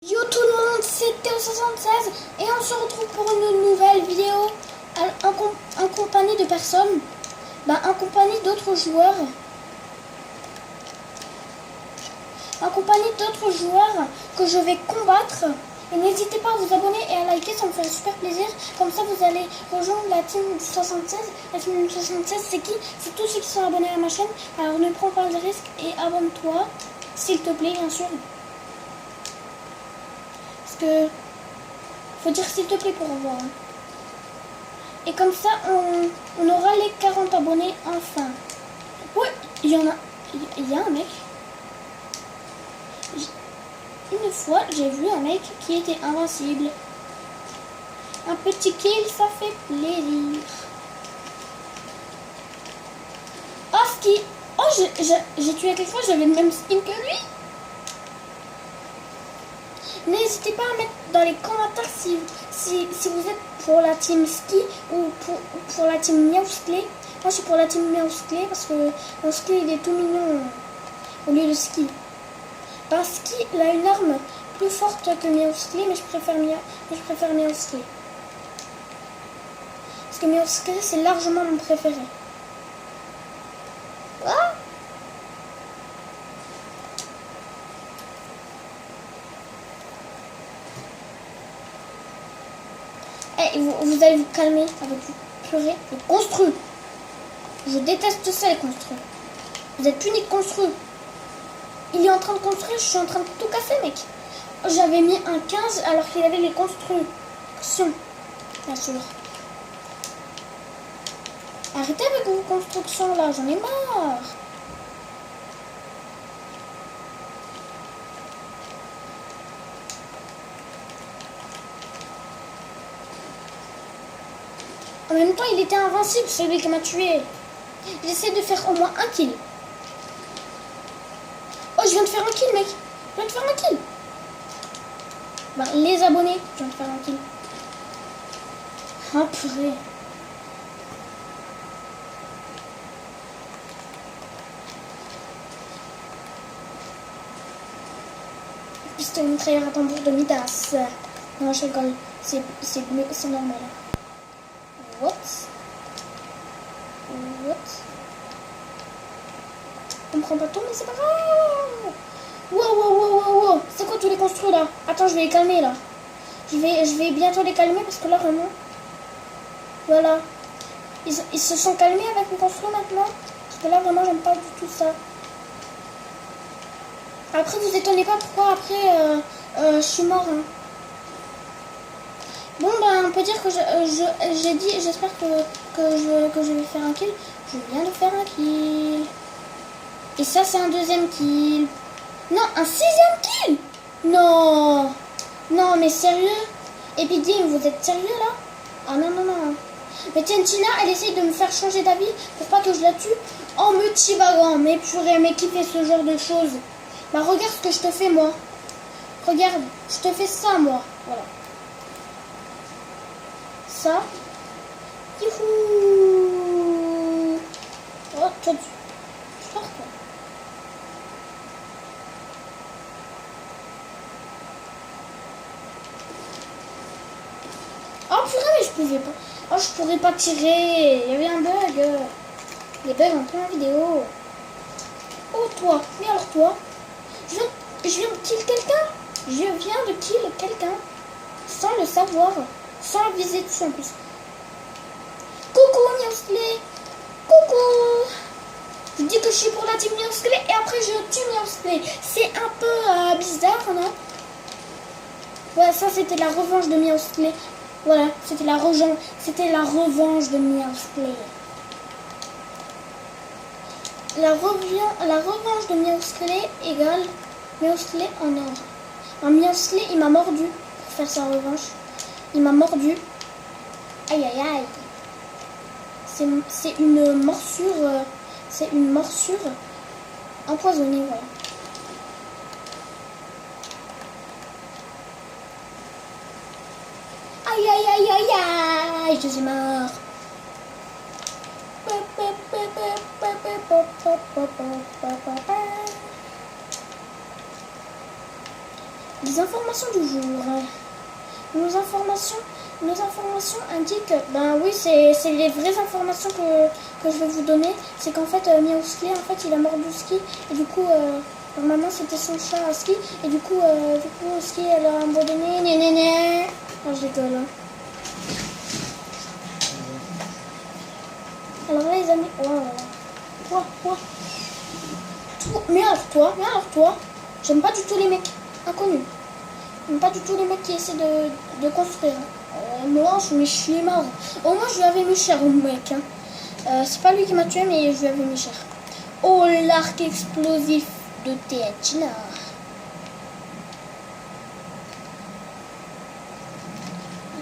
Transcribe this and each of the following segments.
Yo tout le monde, c'est Théo76 et on se retrouve pour une nouvelle vidéo en compagnie de personnes, en compagnie d'autres joueurs, que je vais combattre. Et n'hésitez pas à vous abonner et à liker, ça me fait super plaisir. Comme ça vous allez rejoindre la team 76. La team 76 c'est qui? C'est tous ceux qui sont abonnés à ma chaîne. Alors ne prends pas le risque et abonne-toi, s'il te plaît bien sûr. Parce que faut dire s'il te plaît pour revoir. Et comme ça on aura les 40 abonnés enfin. Ouais, il y a un mec. Une fois, j'ai vu un mec qui était invincible. Un petit kill, ça fait plaisir. Oh, ski. Oh, j'ai tué quelqu'un, j'avais le même skin que lui. N'hésitez pas à mettre dans les commentaires si vous êtes pour la team ski ou pour la team Miausclé. Moi, je suis pour la team Miausclé parce que Miausclé, il est tout mignon au lieu de ski. Ski, il a une arme plus forte que Miausclé, mais je préfère Miausclé. Parce que Miausclé, c'est largement mon préféré. Ah! Hey, vous allez vous calmer avec vous pleurer. Les construits. Je déteste ça, les construits. Vous êtes uniques construits. Il est en train de construire, je suis en train de tout casser, mec. J'avais mis un 15 alors qu'il avait les constructions. Bien sûr. Arrêtez avec vos constructions là, j'en ai marre. En même temps, il était invincible, celui qui m'a tué. J'essaie de faire au moins un kill. Oh, je viens de faire un kill, mec. Je viens de faire un kill. Les abonnés, je viens de faire un kill. Oh, purée. Pistolet mitrailleur à tambour de Midas. Non, je rigole. C'est bleu, c'est normal. What? On prend pas tout, mais c'est pas grave. Wow. C'est quoi tous les construits là? Attends, je vais les calmer là. Je vais bientôt les calmer parce que là vraiment. Voilà. Ils se sont calmés avec les construits maintenant. Parce que là vraiment j'aime pas du tout ça. Après vous étonnez pas pourquoi après je suis mort. Hein. Bon on peut dire que j'ai dit, j'espère que je vais faire un kill. Je viens de faire un kill. Et ça c'est un deuxième kill. Non, un 6e kill. Non, mais sérieux? Epidim, vous êtes sérieux là? Ah non. Mais tiens, Tina, elle essaye de me faire changer d'avis pour pas que je la tue en me tibaguant. Mais purée, mais qui fait ce genre de choses? Regarde ce que je te fais moi. Regarde, je te fais ça moi. Voilà. Ça. Youhou. Oh, tu sors quoi? Oh purée, mais je pouvais pas. Oh, je pourrais pas tirer. Il y avait un bug. Les bugs en plein vidéo. Oh toi, mais alors toi, je viens de kill quelqu'un. Je viens de kill quelqu'un sans le savoir, sans la viser dessus en plus. Coucou Miausclé. Coucou. Je dis que je suis pour la team Miausclé et après je tue Miausclé. C'est un peu bizarre, non? Ouais, ça c'était la revanche de Miausclé. Voilà, c'était la revanche de Miausclé. La revanche de Miausclé égale Miausclé en or. Un Miausclé, il m'a mordu pour faire sa revanche. Il m'a mordu. Aïe. C'est une morsure. C'est une morsure empoisonnée, voilà. Aïe, je suis mort. Les informations du jour. Nos informations indiquent, ben oui, c'est les vraies informations que je vais vous donner. C'est qu'en fait, Miaouski, en fait, il a mort du ski. Et du coup, normalement, c'était son chat à ski. Et du coup, ski, elle a abandonné. Nénéné. Oh, je rigole. Hein. Alors là, les amis. Oh. Mais alors toi, j'aime pas du tout les mecs inconnus. J'aime pas du tout les mecs qui essaient de construire. Moi, je suis mort. Au moins, je lui avais mis cher au mec. Hein. C'est pas lui qui m'a tué, mais je lui avais mis cher. Oh, l'arc explosif de TNT.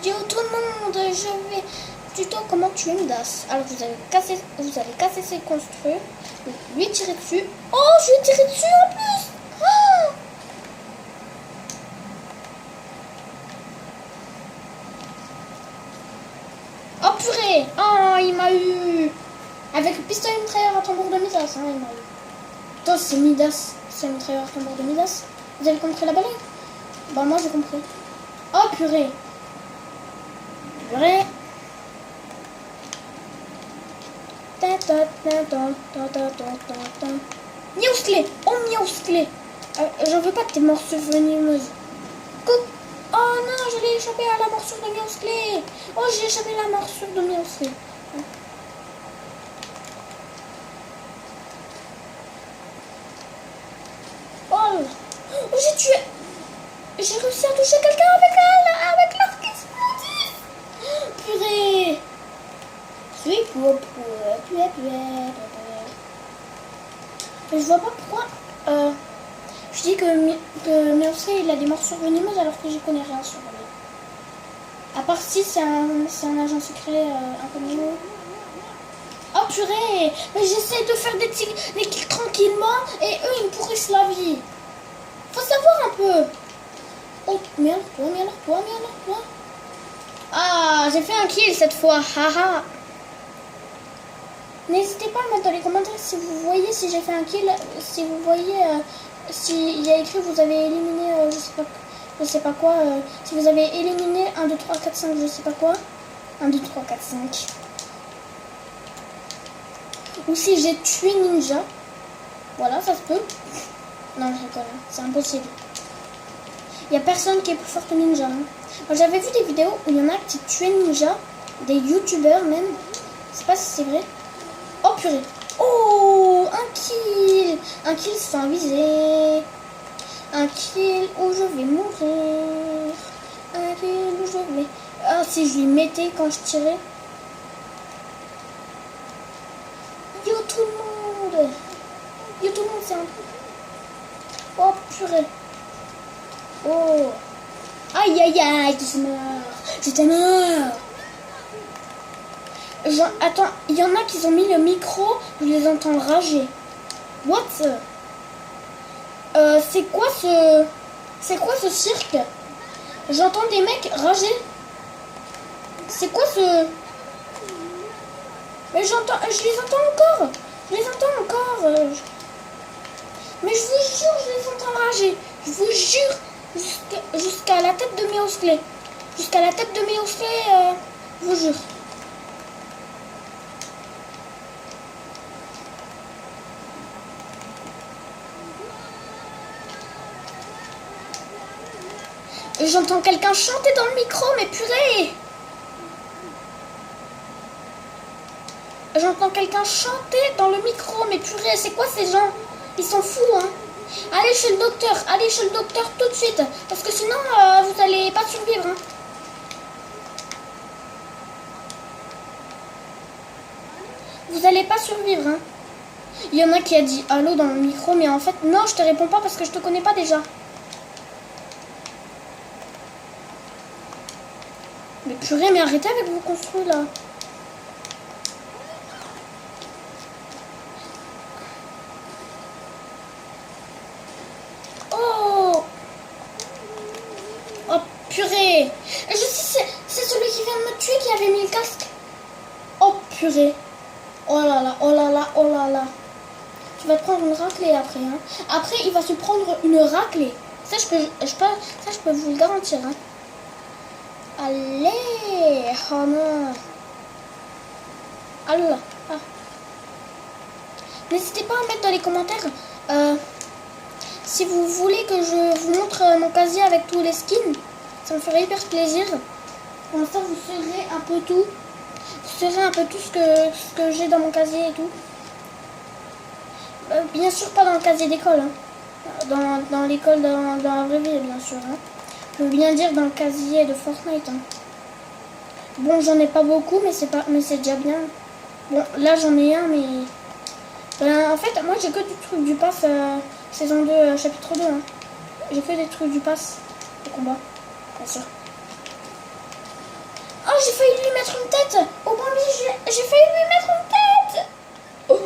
Yo tout le monde, je vais tuto comment tuer une DAS. Alors vous allez casser ses construits, lui tirer dessus. Oh, je lui ai tiré dessus en plus. Oh, oh purée. Oh, il m'a eu. Avec le pistolet mitrailleur à tambour de Midas, hein, il m'a eu. Toi, c'est Midas, c'est le mitrailleur à tambour de Midas. Vous avez compris la blague? Bah moi j'ai compris. Oh purée. Purée. Miaouskle. Oh Miaouskle. J'en veux pas que tes morsures venimeuses. Oh non, je l'ai échappé à la morsure de Miaouskle. Oh, j'ai échappé à la morsure de Miaouskle. Oh, j'ai tué. J'ai réussi à toucher quelqu'un avec l'arc explosif. Purée. Je vois pas pourquoi je dis que Miaouskle il a des morsures venimeuses alors que j'y connais rien sur lui. À part si c'est un agent secret inconnu. Oh purée. Mais j'essaie de faire des kills tranquillement et eux ils me pourrissent la vie. Faut savoir un peu. Oh, mais alors toi. Ah, j'ai fait un kill cette fois. Haha. N'hésitez pas à me mettre dans les commentaires si vous voyez si j'ai fait un kill. Si vous voyez, s'il y a écrit vous avez éliminé, je sais pas quoi. Si vous avez éliminé 1, 2, 3, 4, 5, je sais pas quoi. 1, 2, 3, 4, 5. Ou si j'ai tué Ninja. Voilà, ça se peut. Non, je rigole, c'est impossible. Il n'y a personne qui est plus fort que Ninja. Hein. J'avais vu des vidéos où il y en a qui tuaient Ninja, des youtubeurs même. Je sais pas si c'est vrai. Oh purée. Oh, un kill. Un kill sans viser. Un kill où je vais mourir. Un kill où je vais... Ah, si je lui mettais quand je tirais. Yo tout le monde. Yo tout le monde, c'est un... Oh purée. Oh. Aïe aïe aïe, j'étais mort. Attends, il y en a qui ont mis le micro, je les entends rager. What? C'est quoi ce cirque? J'entends des mecs rager. C'est quoi ce... Mais je les entends encore. Mais je vous jure, je les entends rager. Je vous jure, jusqu'à la tête de Miaouskle. Jusqu'à la tête de Miaouskle, je vous jure. J'entends quelqu'un chanter dans le micro, mais purée! J'entends quelqu'un chanter dans le micro, mais purée, c'est quoi ces gens? Ils sont fous, hein? Allez chez le docteur tout de suite, parce que sinon, vous allez pas survivre, hein? Vous allez pas survivre, hein? Il y en a qui a dit allô dans le micro, mais en fait, non, je te réponds pas parce que je te connais pas déjà. Mais purée, mais arrêtez avec vos construits là. Oh. Oh purée. Je sais, c'est celui qui vient de me tuer qui avait mis le casque. Oh purée. Oh là là, oh là là, oh là là. Tu vas te prendre une raclée après. Hein. Après, il va se prendre une raclée. Ça, je peux vous le garantir. Hein. Allez. Oh non. Allah. Ah. N'hésitez pas à mettre dans les commentaires si vous voulez que je vous montre mon casier avec tous les skins. Ça me ferait hyper plaisir. Comme ça, vous saurez un peu tout. Vous saurez un peu tout ce que j'ai dans mon casier et tout. Bien sûr, pas dans le casier d'école. Hein. Dans l'école, dans la vraie vie, bien sûr. Hein. Je veux bien dire dans le casier de Fortnite. Hein. Bon, j'en ai pas beaucoup, mais c'est déjà bien. Bon, là, j'en ai un, mais... en fait, moi, j'ai que du truc du pass saison 2, chapitre 2. Hein. J'ai que des trucs du pass de combat, bien sûr. Oh, j'ai failli lui mettre une tête. Oh, Bambi, j'ai failli lui mettre une tête. Oh.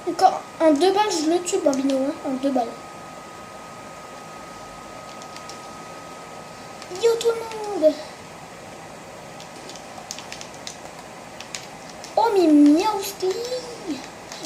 Encore en 2 balles, je le tue, Bambino. Hein, en 2 balles. Yo, tout le monde. Oh, mais Miaousli.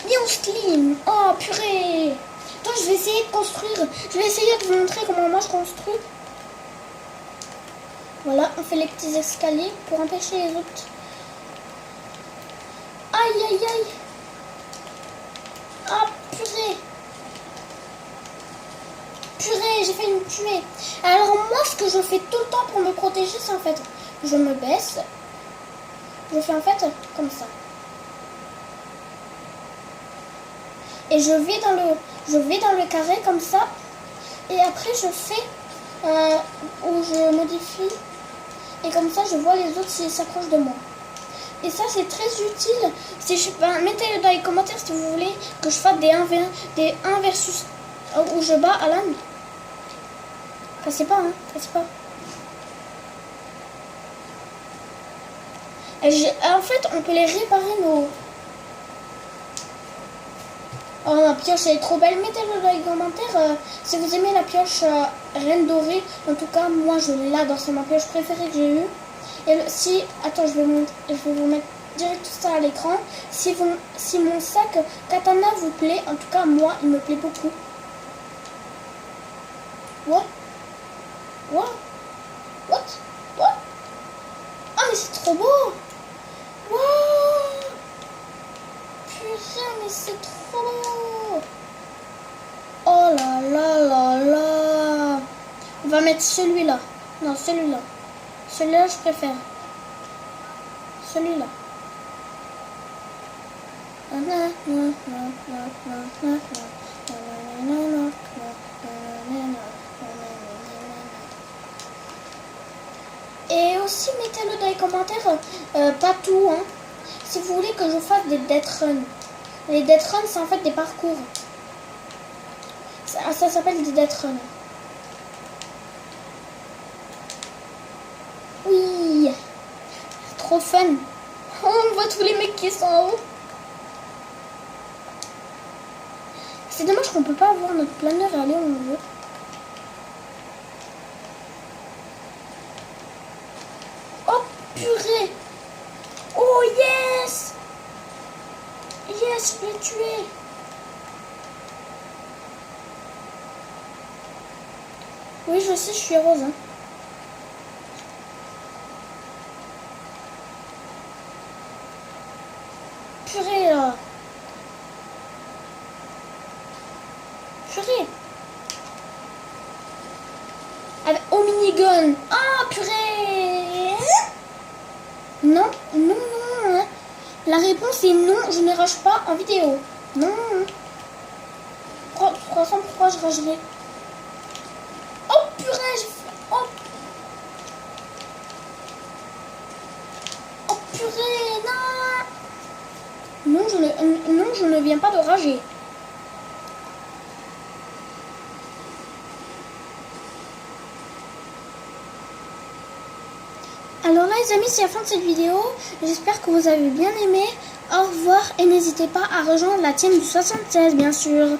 Miaousli. Oh, purée. Attends, je vais essayer de construire. Je vais essayer de vous montrer comment moi je construis. Voilà, on fait les petits escaliers pour empêcher les autres. Aïe, aïe, aïe. Ah, purée. Purée, j'ai failli me tuer. Alors moi, ce que je fais tout le temps pour me protéger, c'est en fait, je me baisse. Je fais en fait comme ça. Et je vais dans le carré comme ça. Et après, je fais où je modifie. Et comme ça, je vois les autres s'ils s'approchent de moi. Et ça, c'est très utile. Si mettez-le dans les commentaires si vous voulez que je fasse des 1 versus où je bats Alan. Cassez pas, hein. Cassez pas. En fait, on peut les réparer nos... Oh, ma pioche, elle est trop belle. Mettez-le dans les commentaires si vous aimez la pioche reine dorée. En tout cas, moi, je l'adore. C'est ma pioche préférée que j'ai eue. Et attends, je vais vous mettre direct ça à l'écran. Si mon sac katana vous plaît, en tout cas, moi, il me plaît beaucoup. What? What? What? What? Ah, mais c'est trop beau! Wow! Putain, mais c'est trop beau! Oh là là là là! On va mettre celui-là. Non, celui-là. Celui-là, je préfère. Celui-là. Et aussi, mettez-le dans les commentaires, pas tout, hein. Si vous voulez que je fasse des death runs. Les death runs, c'est en fait des parcours. Ça s'appelle des death runs. Oui, trop fun. On voit tous les mecs qui sont en haut. C'est dommage qu'on peut pas avoir notre planeur et aller où on veut. Oh purée. Oh yes. Yes, je l'ai tué. Oui, je sais, je suis rose. Hein. Purée là. Purée. Au minigun. Ah purée. Non, non, non. Hein. La réponse est non, je ne rage pas en vidéo. Non. Pourquoi je ragerais? Oh purée, oh. Oh purée, non. Non, je ne viens pas de rager. Alors là les amis, c'est la fin de cette vidéo. J'espère que vous avez bien aimé. Au revoir et n'hésitez pas à rejoindre la team du 76 bien sûr.